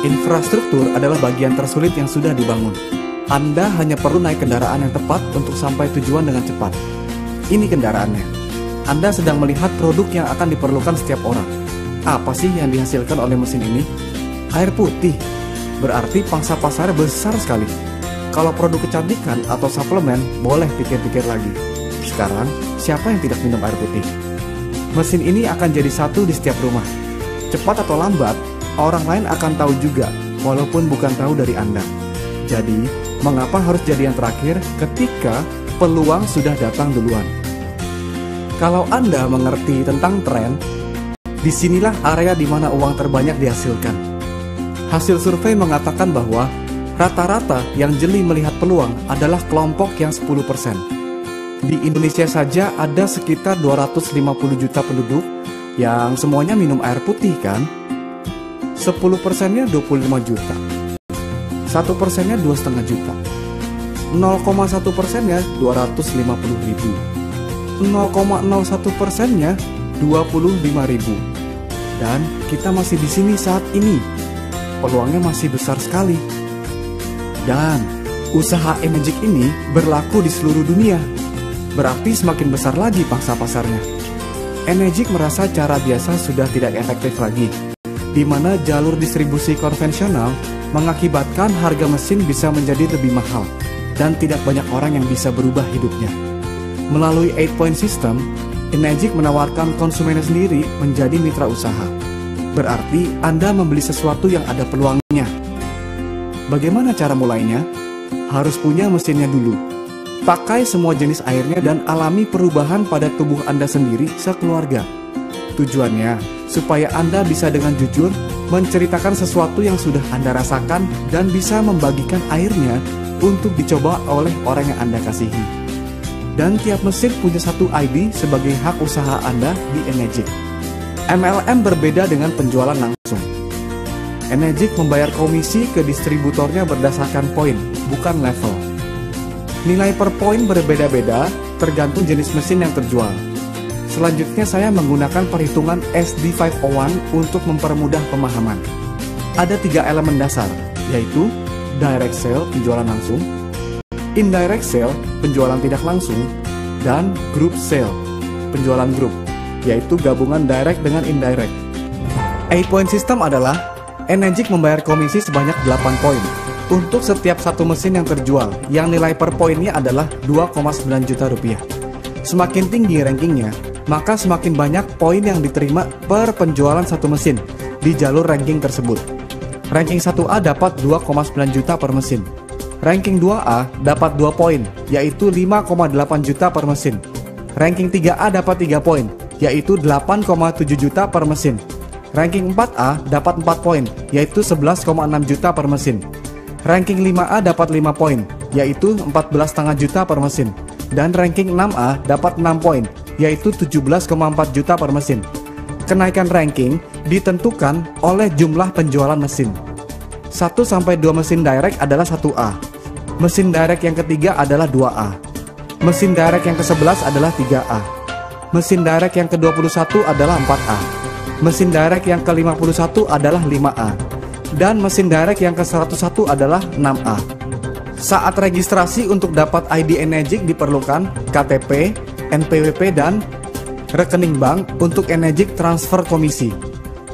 Infrastruktur adalah bagian tersulit yang sudah dibangun. Anda hanya perlu naik kendaraan yang tepat untuk sampai tujuan dengan cepat. Ini kendaraannya. Anda sedang melihat produk yang akan diperlukan setiap orang. Apa sih yang dihasilkan oleh mesin ini? Air putih. Berarti pangsa pasarnya besar sekali. Kalau produk kecantikan atau suplemen, boleh pikir-pikir lagi. Sekarang, siapa yang tidak minum air putih? Mesin ini akan jadi satu di setiap rumah. Cepat atau lambat, orang lain akan tahu juga, walaupun bukan tahu dari Anda. Jadi, mengapa harus jadi yang terakhir ketika peluang sudah datang duluan? Kalau Anda mengerti tentang tren, disinilah area di mana uang terbanyak dihasilkan. Hasil survei mengatakan bahwa rata-rata yang jeli melihat peluang adalah kelompok yang 10%. Di Indonesia saja ada sekitar 250 juta penduduk yang semuanya minum air putih kan? 10%-nya 25 juta, 1%-nya 2,5 juta, 0,1%-nya 250 ribu, 0,01%-nya 25 ribu. Dan kita masih di sini saat ini. Peluangnya masih besar sekali. Dan usaha Enegic ini berlaku di seluruh dunia. Berarti semakin besar lagi pangsa pasarnya. Enegic merasa cara biasa sudah tidak efektif lagi, di mana jalur distribusi konvensional mengakibatkan harga mesin bisa menjadi lebih mahal dan tidak banyak orang yang bisa berubah hidupnya. Melalui 8-point system, Enegic menawarkan konsumennya sendiri menjadi mitra usaha. Berarti Anda membeli sesuatu yang ada peluangnya. Bagaimana cara mulainya? Harus punya mesinnya dulu. Pakai semua jenis airnya dan alami perubahan pada tubuh Anda sendiri sekeluarga. Tujuannya, supaya Anda bisa dengan jujur menceritakan sesuatu yang sudah Anda rasakan dan bisa membagikan airnya untuk dicoba oleh orang yang Anda kasihi. Dan tiap mesin punya satu ID sebagai hak usaha Anda di Enegic. MLM berbeda dengan penjualan langsung. Enegic membayar komisi ke distributornya berdasarkan poin, bukan level. Nilai per poin berbeda-beda tergantung jenis mesin yang terjual. Selanjutnya saya menggunakan perhitungan SD501 untuk mempermudah pemahaman. Ada 3 elemen dasar, yaitu direct sale, penjualan langsung, indirect sale, penjualan tidak langsung, dan group sale, penjualan grup, yaitu gabungan direct dengan indirect. 8-point system adalah Enegic membayar komisi sebanyak 8 poin untuk setiap satu mesin yang terjual, yang nilai per poinnya adalah 2,9 juta rupiah. Semakin tinggi rankingnya, maka semakin banyak poin yang diterima per penjualan satu mesin di jalur ranking tersebut. Ranking 1A dapat 2,9 juta per mesin. Ranking 2A dapat 2 poin, yaitu 5,8 juta per mesin. Ranking 3A dapat 3 poin, yaitu 8,7 juta per mesin. Ranking 4A dapat 4 poin, yaitu 11,6 juta per mesin. Ranking 5A dapat 5 poin, yaitu 14,5 juta per mesin. Dan ranking 6A dapat 6 poin, yaitu 17,4 juta per mesin. Kenaikan ranking ditentukan oleh jumlah penjualan mesin. 1-2 mesin direct adalah 1A. Mesin direct yang ketiga adalah 2A. Mesin direct yang ke-11 adalah 3A. Mesin direct yang ke-21 adalah 4A. Mesin direct yang ke-51 adalah 5A. Dan mesin direct yang ke-101 adalah 6A. Saat registrasi untuk dapat ID Enegic diperlukan KTP, NPWP, dan rekening bank untuk Enegic transfer komisi.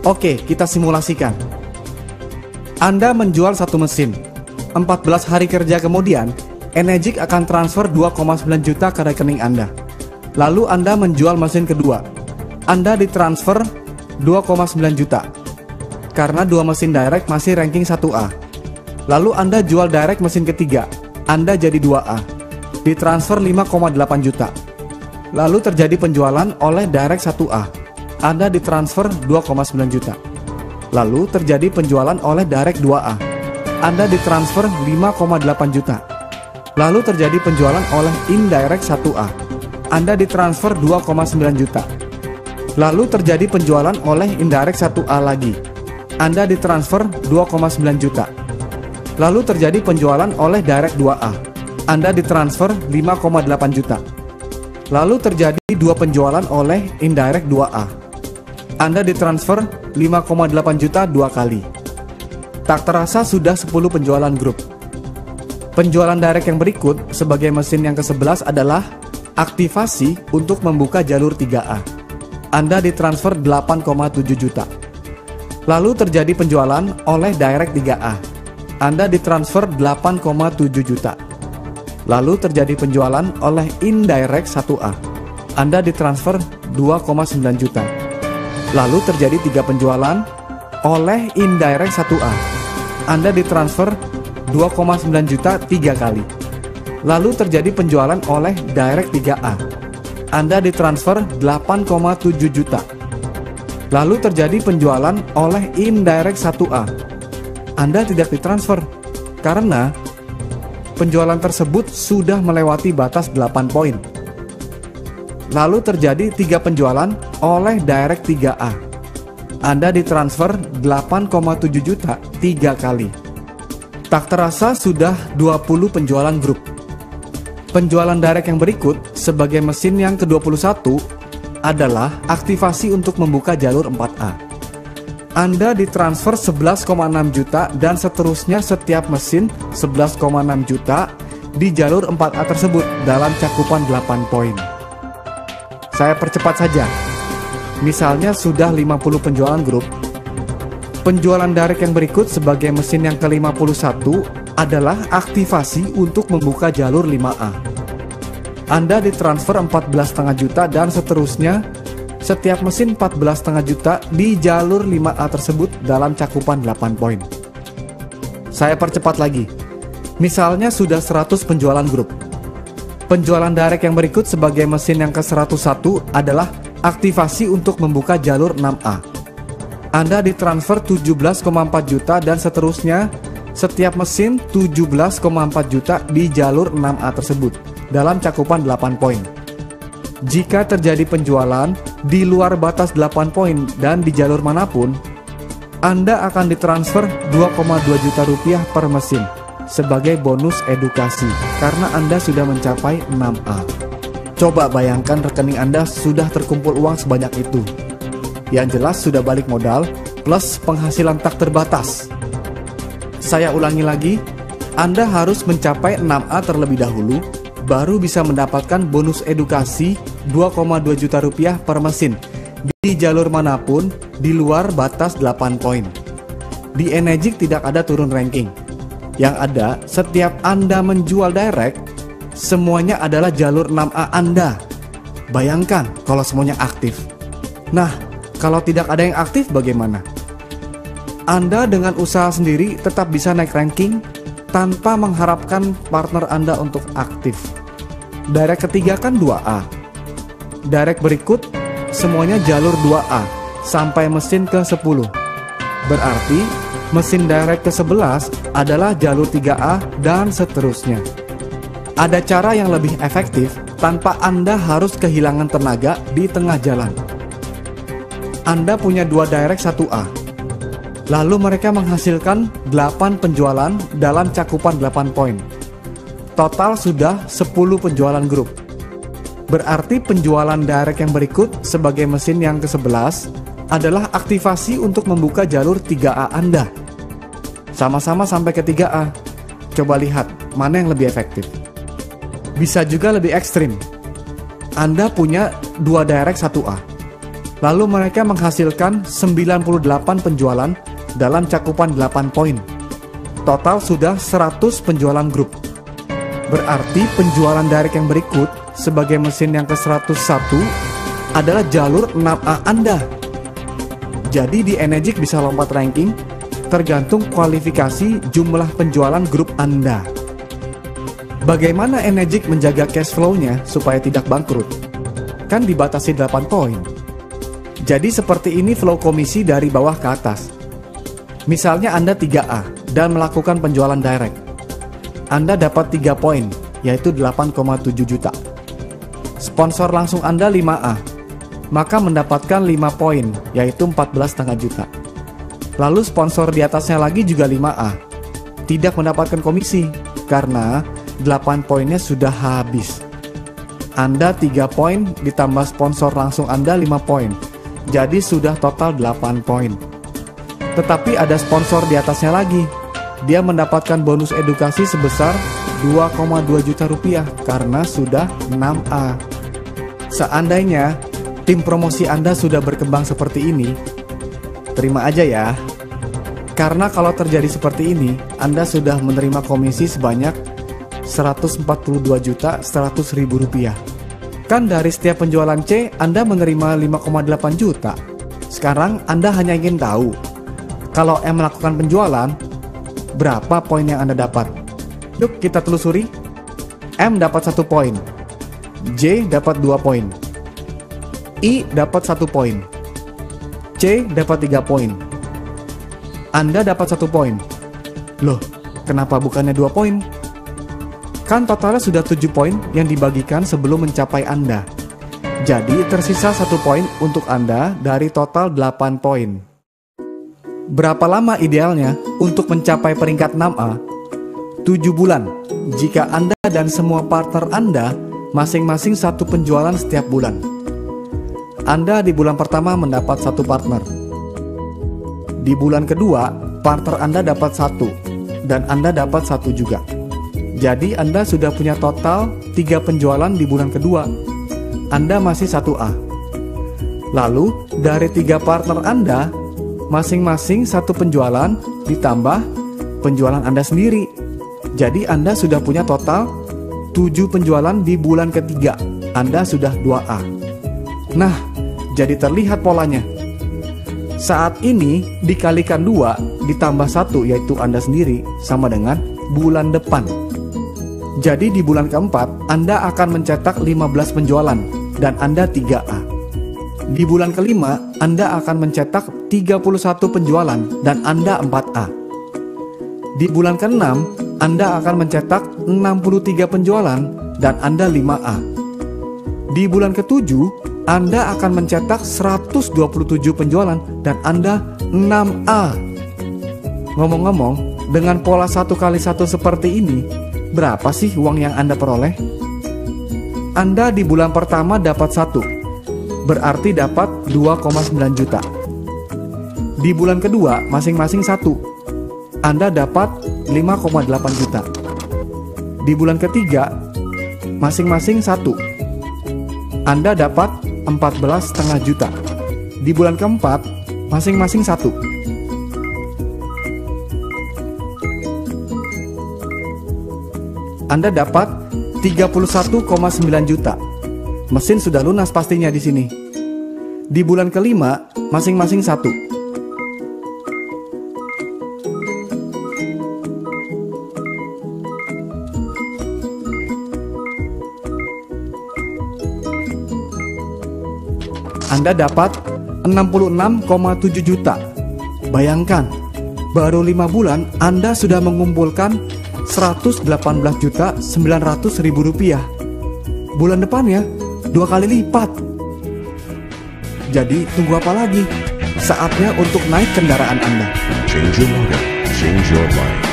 Oke, kita simulasikan. Anda menjual satu mesin. 14 hari kerja kemudian, Enegic akan transfer 2,9 juta ke rekening Anda. Lalu Anda menjual mesin kedua. Anda ditransfer 2,9 juta. Karena 2 mesin direct masih ranking 1A. Lalu Anda jual direct mesin ketiga. Anda jadi 2A. Ditransfer 5,8 juta. Lalu terjadi penjualan oleh direct 1A. Anda ditransfer 2,9 juta. Lalu terjadi penjualan oleh direct 2A. Anda ditransfer 5,8 juta. Lalu terjadi penjualan oleh indirect 1A. Anda ditransfer 2,9 juta. Lalu terjadi penjualan oleh indirect 1A lagi. Anda ditransfer 2,9 juta. Lalu terjadi penjualan oleh direct 2A. Anda ditransfer 5,8 juta. Lalu terjadi 2 penjualan oleh indirect 2A. Anda ditransfer 5,8 juta 2 kali. Tak terasa sudah 10 penjualan grup. Penjualan direct yang berikut sebagai mesin yang ke-11 adalah aktivasi untuk membuka jalur 3A. Anda ditransfer 8,7 juta. Lalu terjadi penjualan oleh direct 3A. Anda ditransfer 8,7 juta. Lalu terjadi penjualan oleh indirect 1A. Anda ditransfer 2,9 juta. Lalu terjadi 3 penjualan oleh indirect 1A. Anda ditransfer 2,9 juta 3 kali. Lalu terjadi penjualan oleh direct 3A. Anda ditransfer 8,7 juta. Lalu terjadi penjualan oleh indirect 1A. Anda tidak ditransfer karena penjualan tersebut sudah melewati batas 8 poin. Lalu terjadi 3 penjualan oleh direct 3A. Anda ditransfer 8,7 juta 3 kali. Tak terasa sudah 20 penjualan grup. Penjualan direct yang berikut sebagai mesin yang ke-21 adalah aktivasi untuk membuka jalur 4A. Anda ditransfer 11,6 juta dan seterusnya setiap mesin 11,6 juta di jalur 4A tersebut dalam cakupan 8 poin. Saya percepat saja. Misalnya sudah 50 penjualan grup. Penjualan direct yang berikut sebagai mesin yang ke-51 adalah aktivasi untuk membuka jalur 5A. Anda ditransfer 14,5 juta dan seterusnya setiap mesin 14,5 juta di jalur 5A tersebut dalam cakupan 8 poin. Saya percepat lagi. Misalnya sudah 100 penjualan grup. Penjualan direct yang berikut sebagai mesin yang ke-101 adalah aktivasi untuk membuka jalur 6A. Anda ditransfer 17,4 juta dan seterusnya setiap mesin 17,4 juta di jalur 6A tersebut dalam cakupan 8 poin. Jika terjadi penjualan di luar batas 8 poin dan di jalur manapun, Anda akan ditransfer 2,2 juta rupiah per mesin sebagai bonus edukasi karena Anda sudah mencapai 6A. Coba bayangkan rekening Anda sudah terkumpul uang sebanyak itu. Yang jelas sudah balik modal plus penghasilan tak terbatas. Saya ulangi lagi, Anda harus mencapai 6A terlebih dahulu, baru bisa mendapatkan bonus edukasi 2,2 juta rupiah per mesin di jalur manapun di luar batas 8 poin. Di Enegic tidak ada turun ranking. Yang ada, setiap Anda menjual direct, semuanya adalah jalur 6A Anda. Bayangkan kalau semuanya aktif. Nah, kalau tidak ada yang aktif bagaimana? Anda dengan usaha sendiri tetap bisa naik ranking tanpa mengharapkan partner Anda untuk aktif. Direct ketiga kan 2A. Direct berikut semuanya jalur 2A sampai mesin ke-10. Berarti mesin direct ke-11 adalah jalur 3A dan seterusnya. Ada cara yang lebih efektif tanpa Anda harus kehilangan tenaga di tengah jalan. Anda punya 2 direct 1A. Lalu mereka menghasilkan 8 penjualan dalam cakupan 8 poin. Total sudah 10 penjualan grup. Berarti penjualan direct yang berikut sebagai mesin yang ke-11 adalah aktivasi untuk membuka jalur 3A Anda. Sama-sama sampai ke 3A. Coba lihat mana yang lebih efektif. Bisa juga lebih ekstrim. Anda punya 2 direct 1A. Lalu mereka menghasilkan 98 penjualan dalam cakupan 8 poin. Total sudah 100 penjualan grup. Berarti penjualan direct yang berikut sebagai mesin yang ke-101 adalah jalur 6A Anda. Jadi di Enegic bisa lompat ranking tergantung kualifikasi jumlah penjualan grup Anda. Bagaimana Enegic menjaga cash flow-nya supaya tidak bangkrut? Kan dibatasi 8 poin. Jadi seperti ini flow komisi dari bawah ke atas. Misalnya Anda 3A dan melakukan penjualan direct. Anda dapat 3 poin, yaitu 8,7 juta. Sponsor langsung Anda 5A, maka mendapatkan 5 poin, yaitu 14,5 juta. Lalu sponsor di atasnya lagi juga 5A. Tidak mendapatkan komisi, karena 8 poinnya sudah habis. Anda 3 poin ditambah sponsor langsung Anda 5 poin. Jadi sudah total 8 poin. Tetapi ada sponsor di atasnya lagi. Dia mendapatkan bonus edukasi sebesar 2,2 juta rupiah karena sudah 6A. Seandainya tim promosi Anda sudah berkembang seperti ini, terima aja ya. Karena kalau terjadi seperti ini, Anda sudah menerima komisi sebanyak 142.100.000 rupiah. Kan dari setiap penjualan C, Anda menerima 5,8 juta. Sekarang Anda hanya ingin tahu, kalau M melakukan penjualan, berapa poin yang Anda dapat? Yuk kita telusuri. M dapat 1 poin, J dapat 2 poin, I dapat 1 poin, C dapat 3 poin. Anda dapat 1 poin. Loh, kenapa bukannya 2 poin? Kan totalnya sudah 7 poin yang dibagikan sebelum mencapai Anda. Jadi tersisa 1 poin untuk Anda dari total 8 poin. Berapa lama idealnya untuk mencapai peringkat 6A? 7 bulan jika Anda dan semua partner Anda masing-masing 1 penjualan setiap bulan. Anda di bulan pertama mendapat 1 partner. Di bulan kedua, partner Anda dapat 1 dan Anda dapat 1 juga. Jadi Anda sudah punya total 3 penjualan di bulan kedua. Anda masih 1A. Lalu dari 3 partner Anda, masing-masing 1 penjualan ditambah penjualan Anda sendiri. Jadi Anda sudah punya total 7 penjualan di bulan ketiga. Anda sudah 2A. Nah, jadi terlihat polanya. Saat ini dikalikan 2 ditambah 1 yaitu Anda sendiri sama dengan bulan depan. Jadi di bulan keempat Anda akan mencetak 15 penjualan dan Anda 3A. Di bulan kelima Anda akan mencetak 31 penjualan dan Anda 4A. Di bulan ke-6 Anda akan mencetak 63 penjualan dan Anda 5A. Di bulan ke-7 Anda akan mencetak 127 penjualan dan Anda 6A. Ngomong-ngomong, dengan pola 1 kali 1 seperti ini, berapa sih uang yang Anda peroleh? Anda di bulan pertama dapat 1, berarti dapat 2,9 juta. Di bulan kedua masing-masing 1, Anda dapat 5,8 juta. Di bulan ketiga masing-masing 1, Anda dapat 14,5 juta. Di bulan keempat masing-masing 1. Anda dapat 31,9 juta. Mesin sudah lunas pastinya di sini. Di bulan kelima masing-masing 1. Anda dapat 66,7 juta. Bayangkan, baru 5 bulan Anda sudah mengumpulkan 118.900.000 rupiah. Bulan depannya 2 kali lipat. Jadi tunggu apa lagi? Saatnya untuk naik kendaraan Anda. Change your motor, change your life.